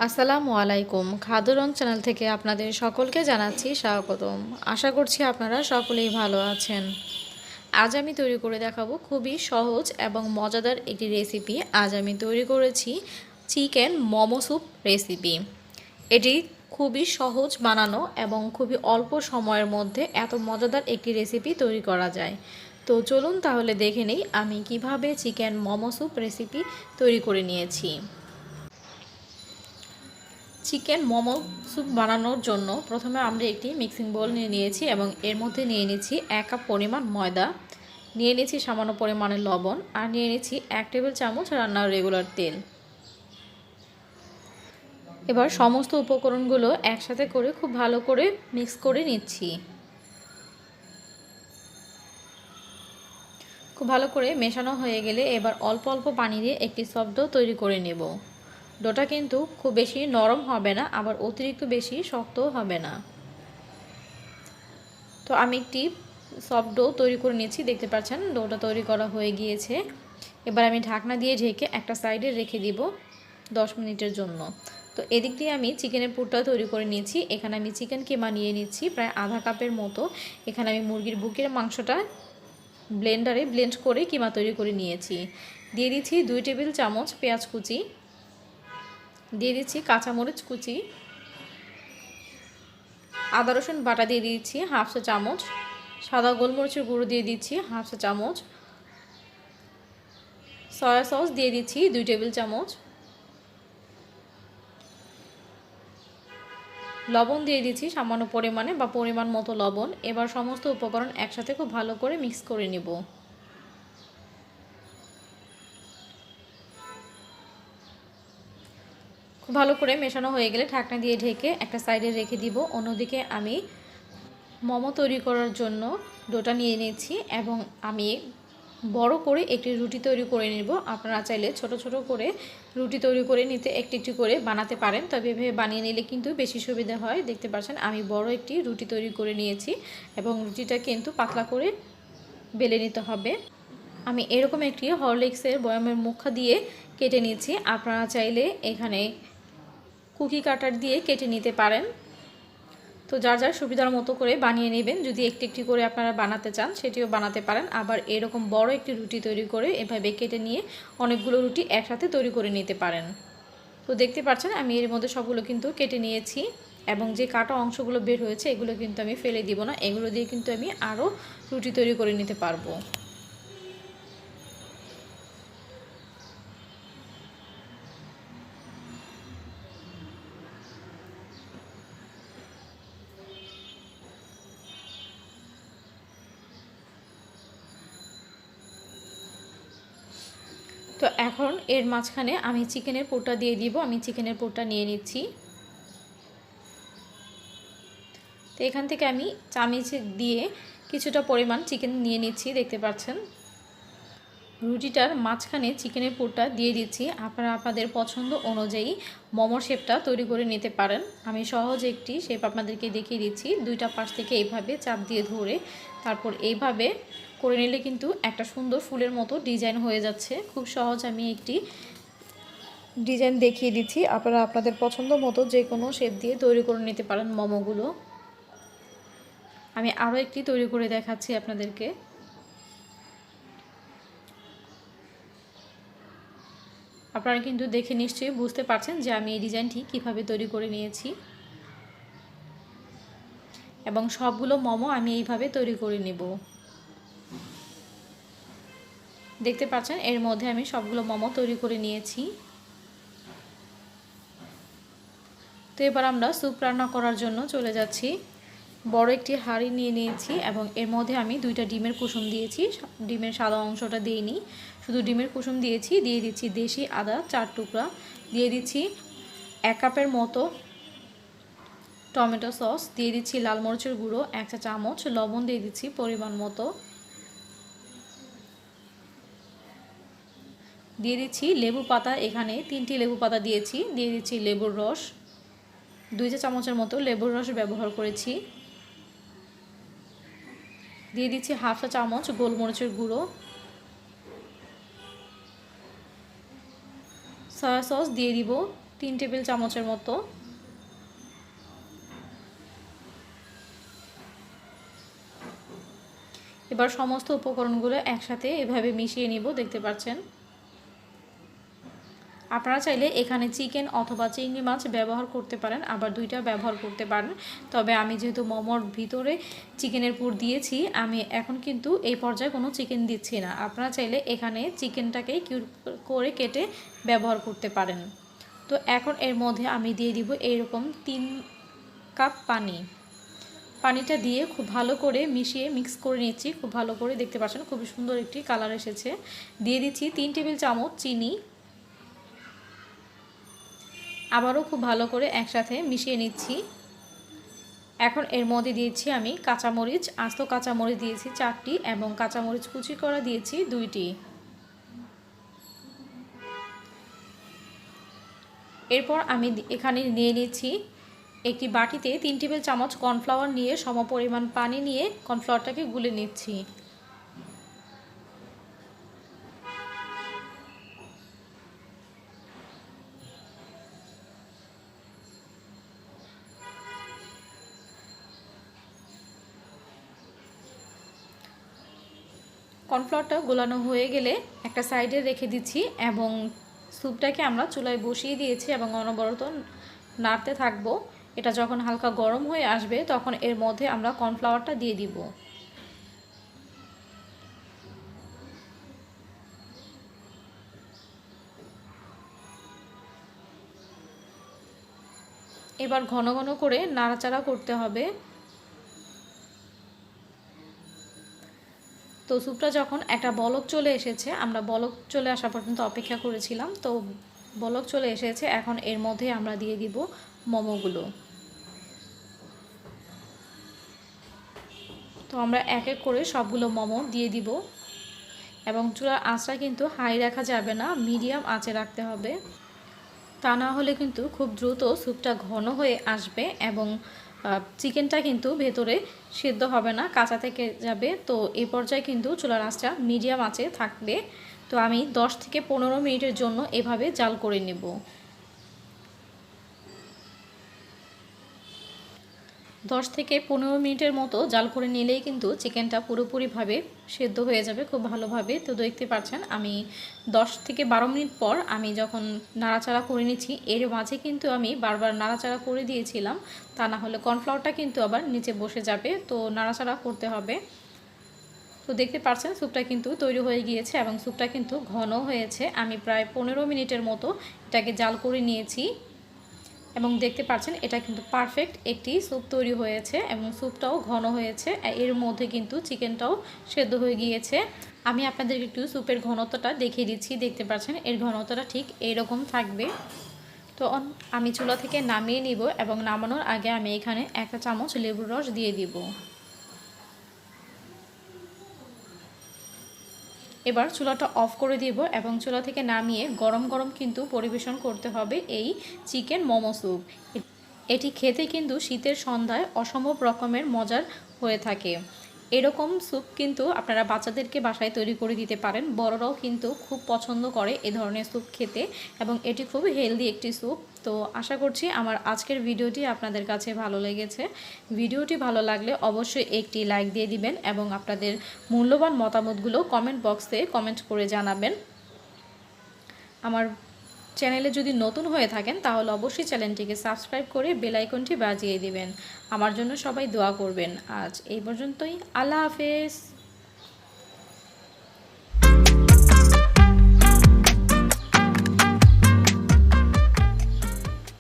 আসসালামু আলাইকুম। খাদ্য রং চ্যানেল থেকে আপনাদের সকলকে জানাচ্ছি স্বাগতম। আশা করছি আপনারা সকলেই ভালো আছেন। আজ আমি তৈরি করে দেখাবো খুবই সহজ এবং মজাদার একটি রেসিপি। আজ আমি তৈরি করেছি চিকেন মোমো স্যুপ রেসিপি। এটি খুবই সহজ বানানো এবং খুবই অল্প সময়ের মধ্যে এত মজাদার একটি রেসিপি তৈরি করা যায়। তো চলুন তাহলে দেখে নেই আমি কিভাবে চিকেন মোমো স্যুপ রেসিপি তৈরি করে নিয়েছি। চিকেন মোমো স্যুপ বানানোর জন্য প্রথমে আমরা একটি মিক্সিং বোল নিয়ে নিয়েছি এবং এর মধ্যে নিয়ে নিয়েছি 1 কাপ পরিমাণ ময়দা, নিয়ে নিয়েছি সামান্য পরিমাণে লবণ, আর নিয়ে নিয়েছি 1 টেবিল চামচ রান্নার রেগুলার তেল। এবার সমস্ত উপকরণগুলো একসাথে করে খুব ভালো করে মিক্স করে নিচ্ছি। খুব ভালো করে মেশানো হয়ে গেলে এবার অল্প অল্প পানি দিয়ে একটি সফট ডো তৈরি করে নেব। ডোটা কিন্তু খুব বেশি নরম হবে না, আবার অতিরিক্ত বেশি শক্তও হবে না। তো আমি একটি সফট ডো তৈরি করে নিয়েছি, দেখতে পাচ্ছেন ডোটা তৈরি করা হয়ে গিয়েছে। এবার আমি ঢাকনা দিয়ে ঢেকে একটা সাইডে রেখে দিব 10 মিনিটের জন্য। তো এদিক দিয়ে আমি চিকেনের পুরটা তৈরি করে নিয়েছি। এখানে আমি চিকেন কিমা নিয়ে নিচ্ছি প্রায় আধা কাপের মতো। এখানে আমি মুরগির বুকের মাংসটা ব্লেন্ডারে ব্লেন্ড করে কিমা তৈরি করে নিয়েছি। দিয়ে দিচ্ছি 2 টেবিল চামচ পেঁয়াজ কুচি, দিয়ে দিচ্ছি কাঁচামরিচ কুচি, আদা রসুন বাটা দিয়ে দিচ্ছি হাফ চা চামচ, সাদা গোলমরিচের গুঁড়ো দিয়ে দিচ্ছি হাফ চা চামচ, সয়া সস দিয়ে দিচ্ছি 2 টেবিল চামচ, লবণ দিয়ে দিচ্ছি সামান্য পরিমাণে বা পরিমাণ মতো লবণ। এবার সমস্ত উপকরণ একসাথে খুব ভালো করে মিক্স করে নেব। খুব ভালো করে মেশানো হয়ে গেলে ঢাকনা দিয়ে ঢেকে একটা সাইডে রেখে দিব। অন্যদিকে আমি মোমো তৈরি করার জন্য ডোটা নিয়ে নিচ্ছি এবং আমি বড় করে একটি রুটি তৈরি করে নেব। আপনারা চাইলে ছোট ছোট করে রুটি তৈরি করে নিতে একটি একটি করে বানাতে পারেন, তবে এভাবে বানিয়ে নিলে কিন্তু বেশি সুবিধা হয়। দেখতে পাচ্ছেন আমি বড় একটি রুটি তৈরি করে নিয়েছি এবং রুটিটা কিন্তু পাতলা করে বেলে নিতে হবে। আমি এরকম একটি হরলিক্সের বয়ামের মুখা দিয়ে কেটে নিচ্ছি। আপনারা চাইলে এখানে কুকি কাটার দিয়ে কেটে নিতে পারেন। তো যার যার সুবিধার মতো করে বানিয়ে নেবেন। যদি একটি একটি করে আপনারা বানাতে চান সেটিও বানাতে পারেন, আবার এরকম বড় একটি রুটি তৈরি করে এভাবে কেটে নিয়ে অনেকগুলো রুটি একসাথে তৈরি করে নিতে পারেন। তো দেখতে পাচ্ছেন আমি এর মধ্যে সবগুলো কিন্তু কেটে নিয়েছি এবং যে কাটা অংশগুলো বের হয়েছে এগুলো কিন্তু আমি ফেলে দিব না, এগুলো দিয়ে কিন্তু আমি আরও রুটি তৈরি করে নিতে পারবো। তো এখন এর মাঝখানে আমি চিকেনের পুরটা দিয়ে দিব। আমি চিকেনের পুরটা নিয়ে নিচ্ছি। তো এখান থেকে আমি চামচ দিয়ে কিছুটা পরিমাণ চিকেন নিয়ে নিচ্ছি। দেখতে পাচ্ছেন রুটিটার মাঝখানে চিকেনের পুরটা দিয়ে দিচ্ছি। আপনারা আপনাদের পছন্দ অনুযায়ী মোমোর শেপটা তৈরি করে নিতে পারেন। আমি সহজ একটি শেপ আপনাদেরকে দেখিয়ে দিচ্ছি। দুইটা পাশ থেকে এইভাবে চাপ দিয়ে ধরে তারপর এইভাবে করে নিলে কিন্তু একটা সুন্দর ফুলের মতো ডিজাইন হয়ে যাচ্ছে। খুব সহজ আমি একটি ডিজাইন দেখিয়ে দিচ্ছি। আপনারা আপনাদের পছন্দ মতো যে কোনো শেপ দিয়ে তৈরি করে নিতে পারেন মোমোগুলো। আমি আরও একটি তৈরি করে দেখাচ্ছি আপনাদেরকে। আপনারা কিন্তু দেখে নিশ্চয়ই বুঝতে পারছেন যে আমি এই ডিজাইনটি কিভাবে তৈরি করে নিয়েছি এবং সবগুলো মোমো আমি এইভাবে তৈরি করে নেব। দেখতে পাচ্ছেন এর মধ্যে আমি সবগুলো মোমো তৈরি করে নিয়েছি। তো এবার আমরা স্যুপ রান্না করার জন্য চলে যাচ্ছি। বড় একটি হাঁড়ি নিয়ে নিয়েছি এবং এর মধ্যে আমি 2টা ডিমের কুসুম দিয়েছি। ডিমের সাদা অংশটা দিইনি, শুধু ডিমের কুসুম দিয়েছি। দিয়ে দিচ্ছি দেশি আদা 4 টুকরা, দিয়ে দিচ্ছি 1 কাপের মতো টমেটো সস, দিয়ে দিচ্ছি লাল মরিচের গুঁড়ো 1 চা চামচ, লবণ দিয়ে দিচ্ছি পরিমাণ মতো, দিয়ে দিচ্ছি লেবু পাতা। এখানে 3টি লেবু পাতা দিয়েছি। দিয়ে দিচ্ছি লেবুর রস 2 চা চামচের মতো লেবুর রস ব্যবহার করেছি। দিয়ে দিচ্ছি হাফ চা চামচ গোলমরিচের গুঁড়ো, সয়া সস দিয়ে দিব 3 টেবিল চামচের মতো। এবার সমস্ত উপকরণগুলো একসাথে এভাবে মিশিয়ে নিব। দেখতে পাচ্ছেন, আপনারা চাইলে এখানে চিকেন অথবা চিংড়ি মাছ ব্যবহার করতে পারেন, আবার দুইটা ব্যবহার করতে পারেন। তবে আমি যেহেতু মোমোর ভিতরে চিকেনের পুর দিয়েছি, আমি এখন কিন্তু এই পর্যায়ে কোনো চিকেন দিচ্ছি না। আপনারা চাইলে এখানে চিকেনটাকে কিউব করে কেটে ব্যবহার করতে পারেন। তো এখন এর মধ্যে আমি দিয়ে দিব এইরকম 3 কাপ পানি। পানিটা দিয়ে খুব ভালো করে মিশিয়ে মিক্স করে নিচ্ছি। খুব ভালো করে, দেখতে পাচ্ছেন খুবই সুন্দর একটি কালার এসেছে। দিয়ে দিচ্ছি 3 টেবিল চামচ চিনি। আবারও খুব ভালো করে একসাথে মিশিয়ে নিচ্ছি। এখন এর মধ্যে দিয়েছি আমি কাঁচামরিচ, আস্ত কাঁচামরিচ দিয়েছি 4টি এবং কাঁচামরিচ কুচি করা দিয়েছি 2টি। এরপর আমি এখানে নিয়ে নিচ্ছি একটি বাটিতে 3 টেবিল চামচ কর্নফ্লাওয়ার নিয়ে সমপরিমাণ পানি নিয়ে কর্নফ্লাওয়ারটাকে গুলে নিচ্ছি। কর্নফ্লাওয়ারটা গোলানো হয়ে গেলে একটা সাইডে রেখে দিচ্ছি এবং স্যুপটাকে আমরা চুলায় বসিয়ে দিয়েছি এবং অনবরত নাড়তে থাকবো। এটা যখন হালকা গরম হয়ে আসবে তখন এর মধ্যে আমরা কর্নফ্লাওয়ারটা দিয়ে দিব। এবার ঘন ঘন করে নাড়াচাড়া করতে হবে। তো স্যুপটা যখন একটা বলক চলে এসেছে, আমরা বলক চলে আসা পর্যন্ত অপেক্ষা করেছিলাম, তো বলক চলে এসেছে। এখন এর মধ্যে আমরা দিয়ে দিব মোমোগুলো। তো আমরা এক এক করে সবগুলো মোমো দিয়ে দিব এবং চুলার আঁচটা কিন্তু হাই রাখা যাবে না, মিডিয়াম আঁচে রাখতে হবে। তা না হলে কিন্তু খুব দ্রুত স্যুপটা ঘন হয়ে আসবে এবং চিকেনটা কিন্তু ভেতরে সিদ্ধ হবে না, কাঁচা থেকে যাবে। তো এই পর্যায়ে কিন্তু চুলার আঁচটা মিডিয়াম আঁচে থাকবে। তো আমি 10 থেকে 15 মিনিটের জন্য এভাবে জাল করে নেব। 10 থেকে 15 মিনিটের মতো জাল করে নিলেই কিন্তু চিকেনটা পুরোপুরিভাবে সেদ্ধ হয়ে যাবে খুব ভালোভাবে। তো দেখতে পাচ্ছেন আমি 10 থেকে 12 মিনিট পর আমি যখন নাড়াচাড়া করে নিচ্ছি, এর মাঝে কিন্তু আমি বারবার নাড়াচাড়া করে দিয়েছিলাম, তা না হলে কর্নফ্লাওয়ারটা কিন্তু আবার নিচে বসে যাবে। তো নাড়াচাড়া করতে হবে। তো দেখতে পাচ্ছেন স্যুপটা কিন্তু তৈরি হয়ে গিয়েছে এবং স্যুপটা কিন্তু ঘন হয়েছে। আমি প্রায় 15 মিনিটের মতো এটাকে জাল করে নিয়েছি এবং দেখতে পাচ্ছেন এটা কিন্তু পারফেক্ট একটি স্যুপ তৈরি হয়েছে এবং স্যুপটাও ঘন হয়েছে। এর মধ্যে কিন্তু চিকেনটাও সেদ্ধ হয়ে গিয়েছে। আমি আপনাদেরকে একটু স্যুপের ঘনত্বটা দেখিয়ে দিচ্ছি। দেখতে পাচ্ছেন এর ঘনত্বটা ঠিক এইরকম থাকবে। তো আমি চুলা থেকে নামিয়ে নিব এবং নামানোর আগে আমি এখানে 1 চামচ লেবুর রস দিয়ে দিব। এবার চুলাটা অফ করে দিব এবং চুলা থেকে নামিয়ে গরম গরম কিন্তু পরিবেশন করতে হবে এই চিকেন মোমো স্যুপ। এটি খেতে কিন্তু শীতের সন্ধ্যায় অসম্ভব রকমের মজার হয়ে থাকে। এরকম স্যুপ কিন্তু আপনারা বাচ্চাদেরকে বাসায় তৈরি করে দিতে পারেন। বড়রাও কিন্তু খুব পছন্দ করে এ ধরনের স্যুপ খেতে এবং এটি খুব হেলদি একটি স্যুপ। তো আশা করছি আমার আজকের ভিডিওটি আপনাদের কাছে ভালো লেগেছে। ভিডিওটি ভালো লাগলে অবশ্যই একটি লাইক দিয়ে দিবেন এবং আপনাদের মূল্যবান মতামতগুলো কমেন্ট বক্সে কমেন্ট করে জানাবেন। আমার চ্যানেলে যদি নতুন হয়ে থাকেন তাহলে অবশ্যই চ্যানেলটিকে সাবস্ক্রাইব করে বেল আইকনটি বাজিয়ে দিবেন। আমার জন্য সবাই দোয়া করবেন। আজ এই পর্যন্তই। আল্লাহ হাফেজ।